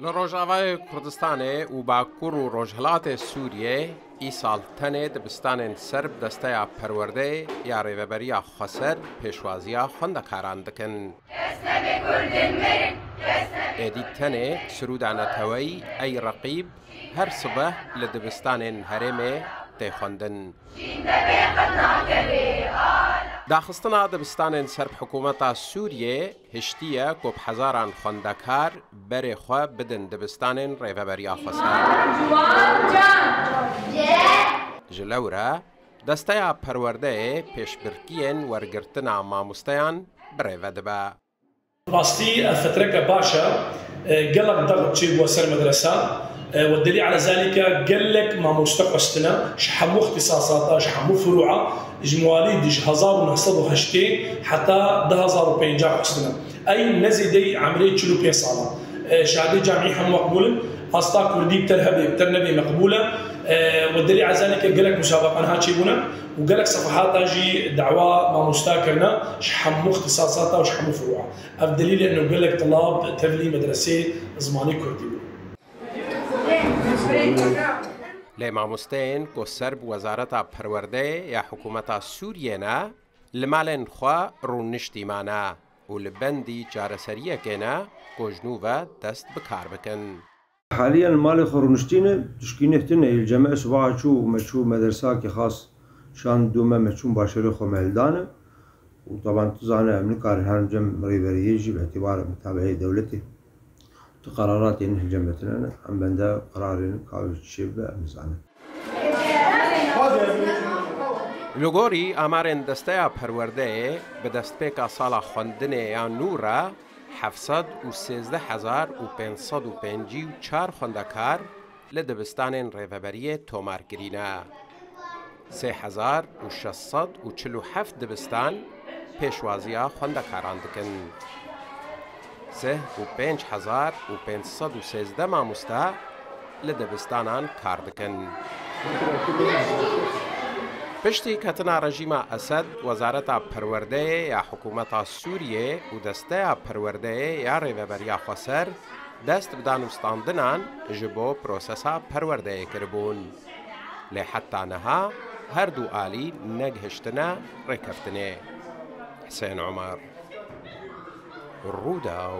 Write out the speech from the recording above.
لروجاوای کردستان و باکور و روجهلات سوریه ای سال تنه دبستان سرب دسته پرورده یا ریوبریا خسر پیشوازیا خوندکاران دکن. ایدی تنه سرودانتوی ای رقیب هر صبح لدبستان هرمه تخوندن. داخستنا دبستان سرب حکومت سوریه هشتیه کب هزاران خوندکار بری خوا بدن دبستان ریوبریا خسر. جلورا دسته پرورده پیشبرکین ورگرتنا ماموستیان بریو دبا. راستي فترة باشا قلق ضغط شيء وسر مدرسة والدليل على ذلك قال لك ما مستقصتنا شحمو اختصاصاتها شحمو فروعها جموالي ديش هزار ونحصدو هشتي حتى ده هزار وبينجا حسنا أي نزيدي عملية شلو بين صالة شهادة جامعي هم مقبولة أصلا كردي بترهبي بترنبي مقبولة والدليل على ذلك قال لك مسابقة أنها تشيبونا وقال لك صفحات تجي دعوة ما مستاكرنا شحمو اختصاصاتها وشحمو فروعها الدليل انه قال لك طلاب تفلي مدرسة زماني كردي لما مستين كو سرب وزارة پرورده يا حكومة سوريا لمالن خوا رونشتي مانا ولبندي جارسرية كنا كو جنوبا دست بكار بكن. حاليا المال خرونشتينه تشكينه تنه الجماعة صباح شو مشو مدرسة كي خاص شان دوما مشون باشري خو مهلدانه وطبعا تزانه من كار هرجم ريبري يجي باعتبار متابعه دولته قرارات إنه جمعتنا عم بندا قرارين كاوش شبه مزانه. لوگوری آمارن دسته پرورده به دست پیک سال خواندن یا نورا 713,554 خوندکار لدبستان ریوبری تومار گرینه. 3,647 دبستان پیشوازیا خوندکاران دکن. 5,513 ماموستا لدبستانان کار دکن. پشتی کتنا رژیم اسد وزارت پرورده یا حکومت سوریه و دسته پرورده یا ریوبریا خسر دست بدانستاندنان جبو پروسسا پرورده کربون. لحتی نها هر دو آلی نگهشتنا رکفتنه. حسین عمر رودا